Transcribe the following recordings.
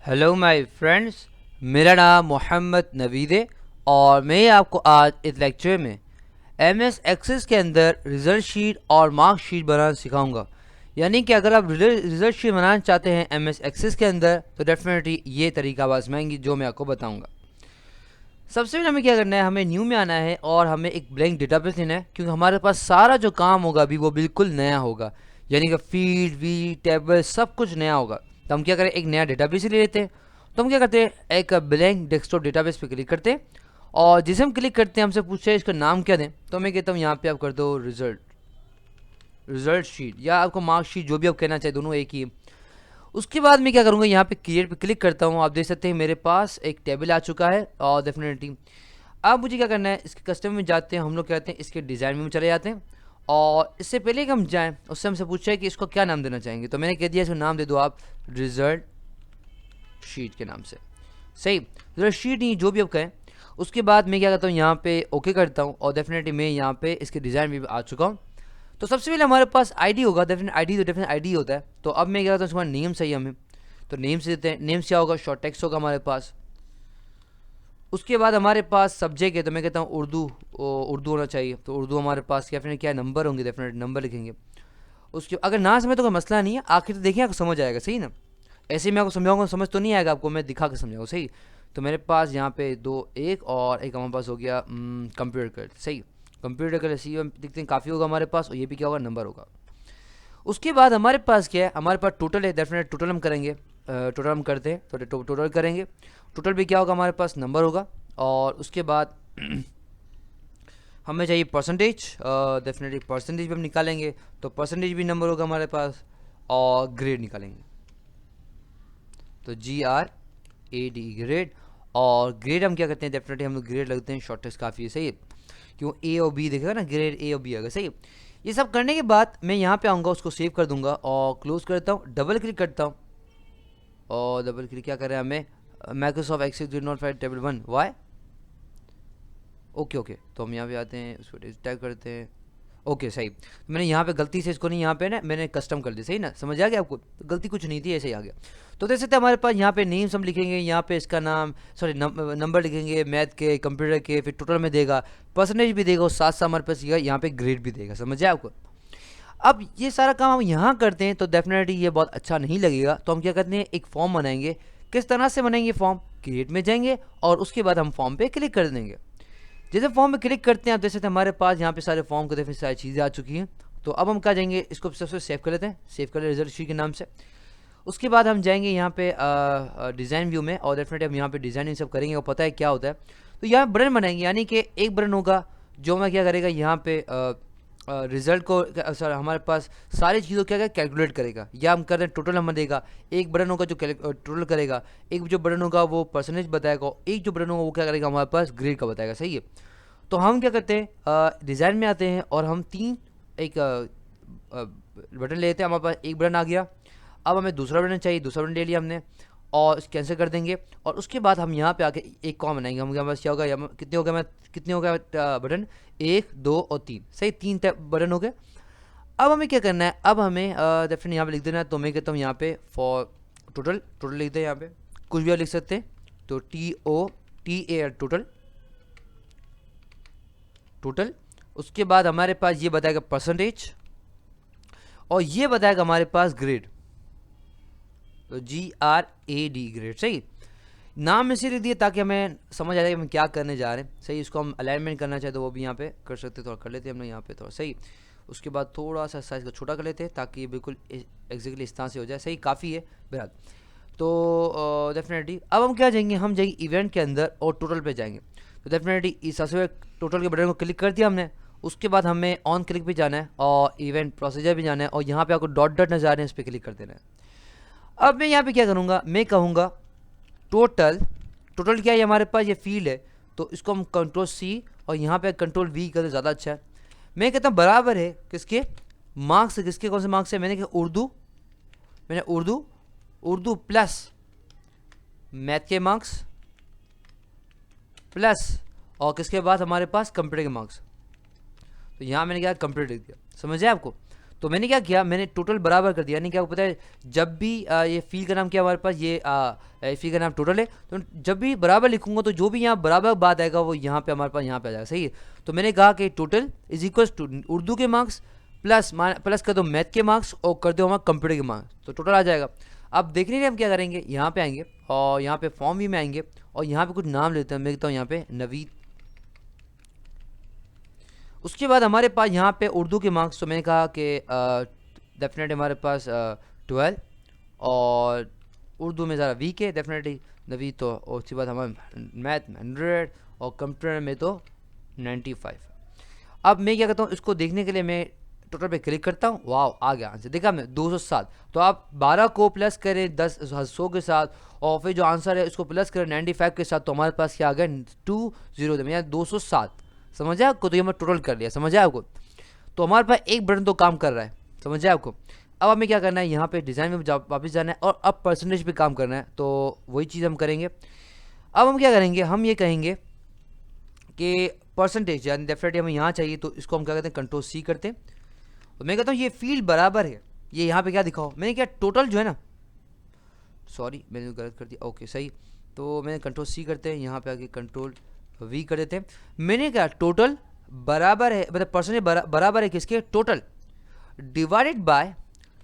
Hello my friends, मेरा नाम मोहम्मद नवीद है और मैं आपको आज इस लेक्चर में एमएस एक्सेस के अंदर रिज़ल्ट शीट और मार्क शीट बनाना सिखाऊंगा। यानी कि अगर आप रिज़ल्ट शीट बनाना चाहते हैं एमएस एक्सेस के अंदर तो डेफिनेटली ये तरीका आजमाएंगे जो मैं आपको बताऊंगा। सबसे पहले हमें क्या करना है, हमें न्यू में आना है और हमें एक ब्लैंक डेटाबेस लेना है, क्योंकि हमारे पास सारा जो काम होगा अभी वो बिल्कुल नया होगा। यानी कि फील्ड वी टेबल सब कुछ नया होगा। तो हम क्या करें, एक नया डेटाबेस ही ले लेते हैं। तो हम क्या करते हैं, एक ब्लैंक डेस्कटॉप डेटाबेस पे क्लिक करते हैं और जिसे हम क्लिक करते हैं हमसे पूछते हैं इसका नाम क्या दें। तो मैं कहता हूँ यहाँ पे आप कर दो रिजल्ट शीट या आपको मार्क शीट, जो भी आप कहना चाहिए, दोनों एक ही है। उसके बाद मैं क्या करूँगा, यहाँ पे क्रिएट पे क्लिक करता हूँ। आप देख सकते हैं मेरे पास एक टेबल आ चुका है और डेफिनेटली अब मुझे क्या करना है, इसके कस्टम में जाते हैं, हम लोग कहते हैं इसके डिज़ाइन में चले जाते हैं। और इससे पहले कि हम जाएं उससे हमसे पूछा है कि इसको क्या नाम देना चाहेंगे। तो मैंने कह दिया इसको नाम दे दो आप रिजल्ट शीट के नाम से। सही, रिजल्ट शीट नहीं, जो भी आप कहें। उसके बाद मैं क्या करता हूँ, यहाँ पे ओके करता हूँ और डेफिनेटली मैं यहाँ पे इसके डिज़ाइन में भी आ चुका हूँ। तो सबसे पहले हमारे पास आईडी होगा, डेफिनेट आईडी होता है। तो अब मैं क्या करता हूँ, उसके बाद नेम चाहिए हमें, तो नेम से देते हैं। नेम क्या होगा, शॉर्ट टेक्स्ट होगा हमारे पास। उसके बाद हमारे पास सब्जेक्ट है, तो मैं कहता हूँ उर्दू होना चाहिए। तो उर्दू हमारे पास क्या नंबर होंगे, डेफिनेट नंबर लिखेंगे। उसके अगर ना समझे तो कोई मसला नहीं है, आखिर देखिए आपको समझ आएगा, सही ना। ऐसे मैं आपको समझाऊंगा, समझ तो नहीं आएगा आपको, मैं दिखा के समझाऊंगा, सही। तो मेरे पास यहाँ पे दो, एक और एक हमारे पास हो गया कंप्यूटर कर, सही। कंप्यूटर कर सी दिखते हैं काफ़ी होगा हमारे पास, और ये भी क्या होगा, नंबर होगा। उसके बाद हमारे पास क्या है, हमारे पास टोटल है, डेफिनेट टोटल हम करेंगे। टोटल हम करते हैं तो टोटल करेंगे। टोटल भी क्या होगा, हमारे पास नंबर होगा। और उसके बाद हमें चाहिए परसेंटेज, डेफिनेटली परसेंटेज भी हम निकालेंगे, तो परसेंटेज भी नंबर होगा हमारे पास। और ग्रेड निकालेंगे, तो GRAD ग्रेड। और ग्रेड हम क्या करते हैं, डेफिनेटली हम लोग ग्रेड लगते हैं, शॉर्टेस्ट काफ़ी है, सही है। क्यों, ए और बी देखेगा ना, ग्रेड ए और बी आएगा, सही है। ये सब करने के बाद मैं यहाँ पे आऊँगा, उसको सेव कर दूंगा और क्लोज करता हूँ, डबल क्लिक करता हूँ। और डबल क्लिक क्या करें हमें, Microsoft Excel did not find table 1 Y. Okay okay, तो हम यहाँ पे आते हैं, उसको टाइप करते हैं। ओके सही, तो मैंने यहाँ पे गलती से इसको नहीं, यहाँ पे ना मैंने कस्टम कर दिया, सही ना, समझ आ गया आपको। तो गलती कुछ नहीं थी, ऐसे ही आ गया। तो देख सकते हैं हमारे पास यहाँ पे नेम्स हम लिखेंगे, यहाँ पे इसका नाम, सॉरी नंबर लिखेंगे, मैथ के, कंप्यूटर के, फिर टोटल में देगा, परसेंटेज भी देगा, और साथ साथ हमारे पास यहाँ पे ग्रेड भी देगा, समझ आया आपको। अब ये सारा काम हम यहाँ करते हैं तो डेफिनेटली ये बहुत अच्छा नहीं लगेगा। तो हम क्या करते हैं, एक फॉर्म बनाएंगे। किस तरह से बनाएंगे फॉर्म, क्रिएट में जाएंगे और उसके बाद हम फॉर्म पे क्लिक कर देंगे। जैसे फॉर्म में क्लिक करते हैं आप देख सकते हैं हमारे पास यहाँ पे सारे फॉर्म के फिर सारी चीज़ें आ चुकी हैं। तो अब हम क्या जाएंगे, इसको सबसे सेव कर लेते हैं, सेव कर ले रिजल्ट शीट के नाम से। उसके बाद हम जाएंगे यहाँ पे डिज़ाइन व्यू में और डेफिनेटली हम यहाँ पे डिज़ाइनिंग सब करेंगे और पता है क्या होता है। तो यहाँ बटन बनाएंगे, यानी कि एक बटन होगा जो मैं क्या करेगा, यहाँ पे रिजल्ट को, सर हमारे पास सारी चीज़ों क्या कैलकुलेट करेगा, या हम कर रहे हैं टोटल हमें देगा। एक बटन होगा जो टोटल करेगा, एक जो बटन होगा वो परसेंटेज बताएगा, एक जो बटन होगा वो क्या करेगा, हमारे पास ग्रेड का बताएगा, सही है। तो हम क्या करते हैं, डिज़ाइन में आते हैं और हम एक बटन लेते हैं। हमारे पास एक बटन आ गया, अब हमें दूसरा बटन चाहिए, दूसरा बटन ले लिया हमने और कैंसिल कर देंगे। और उसके बाद हम यहाँ पे आके एक कॉम बनाएंगे। हम हमारे पास क्या होगा, कितने हो गया बटन, 1 2 और 3, सही, 3 बटन हो गए। अब हमें क्या करना है, अब हमें डेफिनेटली यहाँ पे लिख देना है। तो मैं कहता हूँ यहाँ पे फॉर टोटल लिख दें, यहाँ पे कुछ भी आप लिख सकते हैं। तो TOTAL टोटल। उसके बाद हमारे पास ये बताएगा परसेंटेज और ये बताएगा हमारे पास ग्रेड, तो GRAD ग्रेड, सही। नाम इसी लिख दिए ताकि हमें समझ आ जाए कि हम क्या करने जा रहे हैं, सही। इसको हम अलाइनमेंट करना चाहे तो वो भी यहाँ पे कर सकते हैं, थोड़ा कर लेते हैं हम लोग यहाँ पे थोड़ा, सही। उसके बाद थोड़ा सा साइज़ को छोटा कर लेते हैं ताकि ये बिल्कुल एग्जैक्टली इस तरह से हो जाए, सही, काफ़ी है बहरहाल। तो डेफिनेटली अब हम क्या जाएंगे, हम जाएंगे इवेंट के अंदर और टोटल पे जाएंगे। तो डेफिनेटली इस सबसे टोटल के बटन को क्लिक कर दिया हमने। उसके बाद हमें ऑन क्लिक भी जाना है और इवेंट प्रोसीजर भी जाना है और यहाँ पे आपको डॉट डॉट नजर आ रहे हैं, इस पर क्लिक कर देना है। अब मैं यहाँ पे क्या करूँगा, मैं कहूँगा टोटल क्या है, हमारे पास ये फील्ड है, तो इसको हम Ctrl+C और यहाँ पे Ctrl+V करें, ज़्यादा अच्छा है। मैं कहता हूँ बराबर है किसके, मार्क्स, किसके, कौन से मार्क्स है, मैंने कहा उर्दू प्लस मैथ के मार्क्स प्लस और किसके बाद हमारे पास कंप्यूटर के मार्क्स। तो यहाँ मैंने क्या कंप्यूटर लिख दिया, समझ आया आपको। तो मैंने क्या किया, मैंने टोटल बराबर कर दिया, यानी क्या पता है जब भी ये फील्ड का नाम क्या हमारे पास, ये फील्ड का नाम टोटल है, तो जब भी बराबर लिखूंगा तो जो भी यहाँ बराबर बात आएगा वो यहाँ पे हमारे पास यहाँ पे आ जाएगा, सही है। तो मैंने कहा कि total is equal to Urdu के मार्क्स प्लस कर दो मैथ के मार्क्स और कर दो हमारा कंप्यूटर के मार्क्स, तो टोटल आ जाएगा। अब देखने के लिए हम क्या करेंगे, यहाँ पे आएंगे और यहाँ पे फॉर्म भी में आएंगे और यहाँ पे कुछ नाम लेते हैं, मैं लिखता हूँ यहाँ पे नवीद। उसके बाद हमारे पास यहाँ पे उर्दू के मार्क्स, तो मैंने कहा कि डेफिनेटली हमारे पास 12 और उर्दू में ज़रा वीक है डेफिनेटली नवीद, तो और उसके बाद हमारे मैथ में 100 और कंप्यूटर में तो 95। अब मैं क्या करता हूँ, इसको देखने के लिए मैं टोटल पे क्लिक करता हूँ, वाह आ गया आंसर, देखा मैं 207। तो आप 12 को प्लस करें 100 के साथ और फिर जो आंसर है उसको प्लस करें 95 के साथ, तो हमारे पास क्या आ गया 207, यानी 207। समझा आपको, तो ये मैं टोटल कर लिया, समझा आपको। तो हमारे पास एक बटन तो काम कर रहा है, समझा आपको। अब हमें क्या करना है, यहाँ पे डिज़ाइन में वापस जाना है और अब परसेंटेज पे काम करना है, तो वही चीज़ हम करेंगे। अब हम क्या करेंगे, हम ये कहेंगे कि परसेंटेज, यानी डेफिनेटली हमें यहाँ चाहिए, तो इसको हम क्या कहते हैं कंट्रोल सी करते हैं। तो मैं कहता हूँ ये फील्ड बराबर है, ये यहाँ पे क्या दिखाओ, मैंने क्या टोटल जो है ना, सॉरी मैंने गलत कर दिया, ओके सही। तो मैंने कंट्रोल सी करते हैं, यहाँ पे आके कंट्रोल वी कर देते हैं। मैंने क्या टोटल बराबर है, मतलब परसेंटेज बराबर है किसके, टोटल डिवाइडेड बाय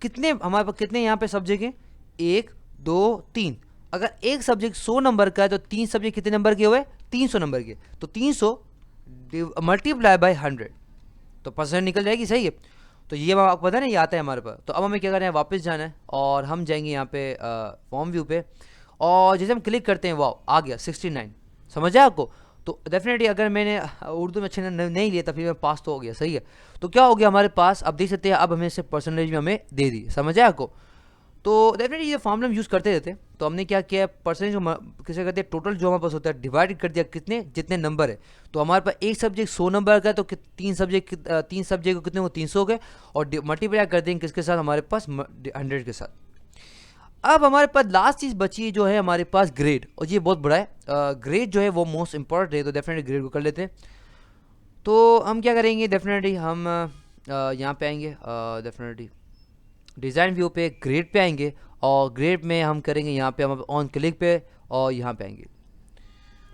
कितने, हमारे पास कितने यहाँ पे सब्जेक्ट हैं, 1 2 3। अगर एक सब्जेक्ट 100 नंबर का है तो 3 सब्जेक्ट कितने नंबर के हुए, 300 नंबर के, तो 300 मल्टीप्लाई बाय 100, तो परसेंट निकल जाएगी, सही है। तो ये आपको पता है ना, ये आता है हमारे पास। तो अब हमें क्या करना है, वापस जाना है और हम जाएंगे यहाँ पे फॉर्म व्यू पे, और जैसे हम क्लिक करते हैं वाह आ गया 69, समझा आपको। तो डेफिनेटली अगर मैंने उर्दू में अच्छे नहीं लिया तो फिर मैं पास तो हो गया, सही है। तो क्या हो गया हमारे पास, अब देख सकते हैं, अब हमें से परसेंटेज में हमें दे दी, समझा आपको। तो डेफिनेटली ये फॉर्मूला हम यूज़ करते रहते हैं। तो हमने क्या किया, परसेंटेज किसे कहते हैं, टोटल जो हमारे पास होता है डिवाइड कर दिया कितने, जितने नंबर है। तो हमारे पास एक सब्जेक्ट 100 नंबर का है, तो तीन सब्जेक्ट को कितने हो, 300 हो गए, और मल्टीप्लाई कर देंगे किसके साथ, हमारे पास 100 के साथ। अब हमारे पास लास्ट चीज़ बची जो है हमारे पास ग्रेड, और ये बहुत बड़ा है, ग्रेड जो है वो मोस्ट इंपॉर्टेंट है, तो डेफिनेटली ग्रेड को कर लेते हैं। तो हम क्या करेंगे, डेफिनेटली हम यहाँ पे आएंगे, डेफिनेटली डिज़ाइन व्यू पे ग्रेड पे आएंगे, और ग्रेड में हम करेंगे यहाँ पे हम ऑन क्लिक पे, और यहाँ पे आएंगे।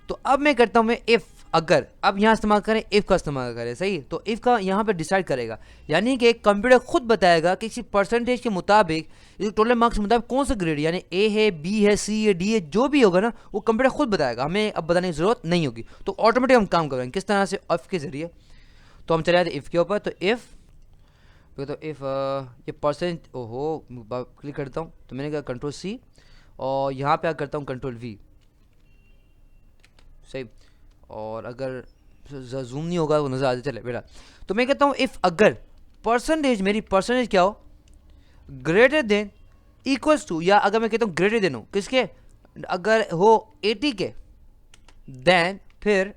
तो अब मैं करता हूँ, मैं इफ़, अगर अब यहाँ इस्तेमाल करें, इफ़ का इस्तेमाल करें, सही। तो इफ़ का यहाँ पे डिसाइड करेगा, यानी कि कंप्यूटर खुद बताएगा कि किसी परसेंटेज के मुताबिक, टोटल मार्क्स के मुताबिक कौन सा ग्रेड, यानी ए है, बी है, सी है, डी है, जो भी होगा ना वो कंप्यूटर खुद बताएगा, हमें अब बताने की ज़रूरत नहीं होगी। तो ऑटोमेटिक हम काम करेंगे किस तरह से, इफ़ के ज़रिए। तो हम चले जाते इफ़ के ऊपर, तो इफ़, तो इफ़ ये परसेंट, ओहो क्लिक करता हूँ, तो मैंने कहा कंट्रोल सी, और यहाँ पे करता हूँ कंट्रोल वी, सही। और अगर जूम नहीं होगा वो नज़र आ जाए, चले बेटा। तो मैं कहता हूँ इफ़ अगर परसेंटेज, मेरी परसेंटेज क्या हो, ग्रेटर देन इक्वल्स टू, या अगर मैं कहता हूँ ग्रेटर देन हो किसके, अगर हो 80 के, देन फिर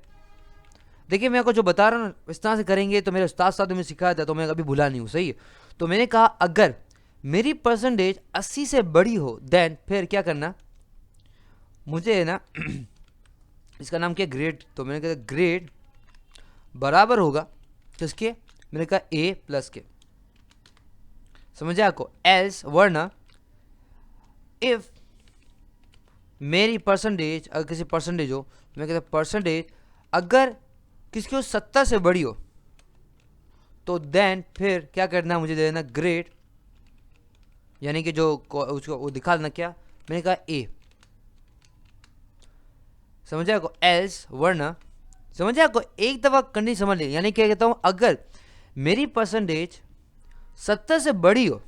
देखिए मैं आपको जो बता रहा हूँ इस तरह से करेंगे, तो मेरे उस्ताद साहब ने मुझे सिखाया था, तो मैं कभी भूला नहीं हूँ, सही है। तो मैंने कहा अगर मेरी परसेंटेज 80 से बड़ी हो, देन फिर क्या करना, मुझे ना इसका नाम क्या, ग्रेड। तो मैंने कहा ग्रेड बराबर होगा किसके, मैंने कहा ए प्लस के, समझे आपको। एल्स वरना इफ मेरी परसेंटेज, अगर किसी परसेंटेज हो, मैं कहता परसेंटेज अगर किसकी हो 70 से बड़ी हो, तो देन फिर क्या करना, मुझे दे देना ग्रेड, यानी कि जो उसको वो दिखा देना क्या, मैंने कहा ए, समझे आपको। एल्स वरना, समझे आपको, एक दफ़ा कंडीशन समझ ली, यानी क्या कहता हूँ, अगर मेरी परसेंटेज 70 से बड़ी हो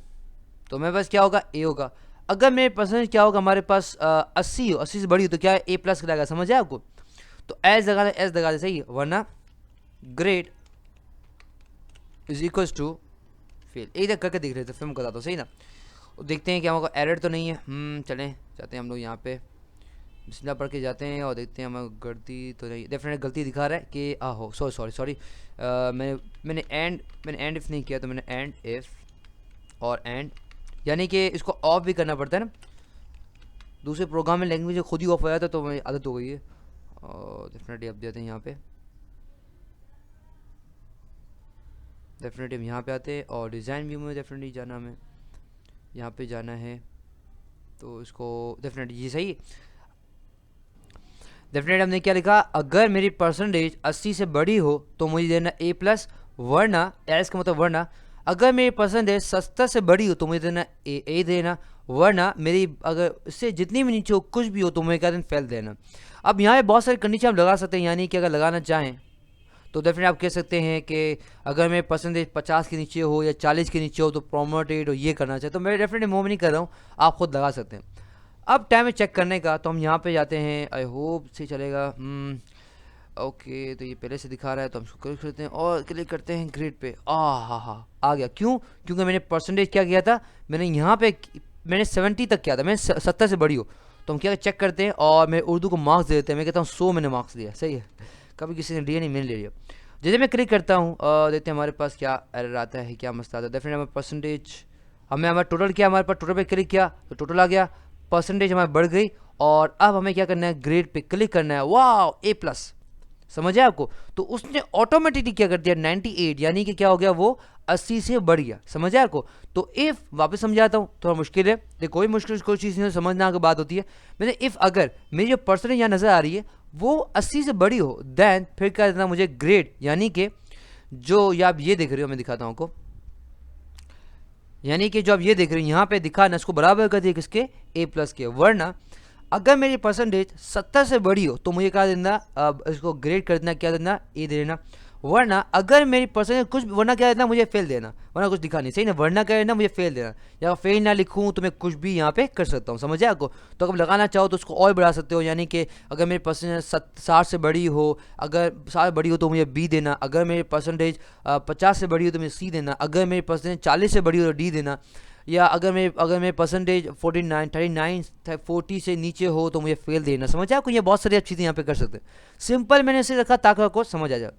तो मेरे पास क्या होगा, ए होगा। अगर मेरी परसेंटेज क्या होगा, हमारे पास 80 हो, 80 से बड़ी हो, तो क्या है, ए प्लस लगाएगा, समझे आपको। तो एस लगा दे, एस लगा दे, सही है। वरना grade is equals to fail. एक तक करके देख रहे थे, फिर मैं बताता हूँ, सही ना। देखते हैं क्या होगा, एरर तो नहीं है। चलें जाते हैं हम लोग यहाँ पे, बिस्मिल्लाह पढ़ के जाते हैं और देखते हैं हमें गलती तो नहीं, डेफिनेट गलती दिखा रहा है कि हो सॉरी मैंने एंड इफ़ नहीं किया, तो मैंने एंड इफ़ और एंड, यानी कि इसको ऑफ भी करना पड़ता है ना, दूसरे प्रोग्राम में लैंग्वेज खुद ही ऑफ हो जाता, तो मेरी आदत हो गई है। और डेफिनेटली अब जाते हैं यहाँ पे, डेफिनेटली हम यहाँ पे आते हैं और डिज़ाइन व्यू में डेफिनेटली जाना, हमें यहाँ पे जाना है, तो इसको डेफिनेटली ये सही। डेफिनेटली हमने क्या लिखा, अगर मेरी परसेंटेज 80 से बड़ी हो तो मुझे देना A+, वरना एल्स का मतलब वरना अगर मेरी परसेंटेज 70 से बड़ी हो तो मुझे देना ए देना, वरना मेरी अगर इससे जितनी भी नीचे हो कुछ भी हो तो मुझे क्या देना, फेल देना। अब यहाँ पे बहुत सारे कंडीशन हम लगा सकते हैं, यानी कि अगर लगाना चाहें तो डेफिनेटली आप कह सकते हैं कि अगर मेरे परसेंटेज 50 के नीचे हो या 40 के नीचे हो तो प्रोमोटेड हो, ये करना चाहिए। तो मैं डेफिनेटली मूव नहीं कर रहा हूँ, आप खुद लगा सकते हैं। अब टाइम है चेक करने का, तो हम यहाँ पे जाते हैं, आई होप से चलेगा। ओके, तो ये पहले से दिखा रहा है तो हम इसको क्लिक करते हैं और क्लिक करते हैं ग्रेड पे। हाँ आ गया। क्यों? क्योंकि मैंने परसेंटेज क्या किया था, मैंने यहाँ पे मैंने 70 तक किया था, मैंने 70 से बड़ी हो। तो हम क्या चेक करते हैं और मैं उर्दू को मार्क्स दे देते हैं। मैं कहता हूँ 100 मैंने मार्क्स दिया, सही है, कभी किसी ने लिया नहीं, मैंने ले लिया। जैसे मैं क्लिक करता हूँ देखते हैं हमारे पास क्या एरर आता है, क्या मसला आता है। डेफिनेटली हमारा परसेंटेज, हमें हमारा टोटल किया, हमारे पास टोटल पे क्लिक किया तो टोटल आ गया, परसेंटेज हमारी बढ़ गई। और अब हमें क्या करना है, ग्रेड पे क्लिक करना है। वाह, A+, समझ आया आपको? तो उसने ऑटोमेटिकली क्या कर दिया, 98, यानी कि क्या हो गया, वो 80 से बढ़ गया। समझ आया आपको? तो इफ़, वापस समझाता हूँ, थोड़ा मुश्किल है, देखो कोई मुश्किल कोई चीज़ नहीं, समझना की बात होती है। मैंने इफ़ अगर मेरी जो परसेंटेज यहाँ नज़र आ रही है वो 80 से बड़ी हो, देन फिर क्या देना मुझे, ग्रेड, यानी कि जो ये आप ये देख रहे हो, मैं दिखाता हूँ आपको, यानी कि जो आप ये देख रहे हो यहाँ पे दिखा ना, इसको बराबर कर दिया किसके, A+ के। वरना अगर मेरी परसेंटेज 70 से बड़ी हो तो मुझे क्या देना, अब इसको ग्रेड कर देना, क्या देना, A देना। वरना अगर मेरी परसेंटेज कुछ, वरना क्या देना, मुझे फेल देना, वरना कुछ दिखा नहीं, सही ना, वरना क्या देना, मुझे फेल देना। या फेल ना लिखूँ तो मैं कुछ भी यहाँ पे कर सकता हूँ, समझ आया आपको? तो अगर लगाना चाहो तो उसको और बढ़ा सकते हो, यानी कि अगर मेरी परसेंटेज 60 से बड़ी हो, अगर 60 बड़ी हो तो मुझे B देना, अगर मेरी परसेंटेज 50 से बड़ी हो तो मुझे C देना, अगर मेरी परसेंटेज 40 से बड़ी हो तो D देना, या अगर मेरे परसेंटेज 49 39 40 से नीचे हो तो मुझे फेल देना। समझ आया आपको? ये बहुत सारी आप चीज़ें यहाँ पे कर सकते हैं। सिंपल मैंने इसे रखा ताकि आपको समझ आ जाए।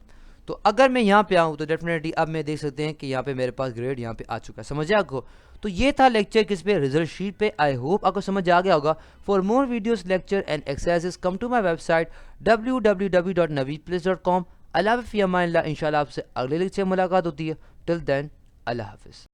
तो अगर मैं यहाँ पे आऊँ तो डेफिनेटली अब मैं देख सकते हैं कि यहाँ पे मेरे पास ग्रेड यहाँ पे आ चुका है। समझ आया आपको? तो ये था लेक्चर किस पे, रिजल्ट शीट पे। आई होप आपको समझ आ गया होगा। For more videos, lecture and exercises come to my website www.naveedplace.com। Allah हाफ़िज़, इंशाल्लाह आपसे अगले लेक्चर में मुलाकात होती है। टिल देन, अल्लाह हाफ़िज़।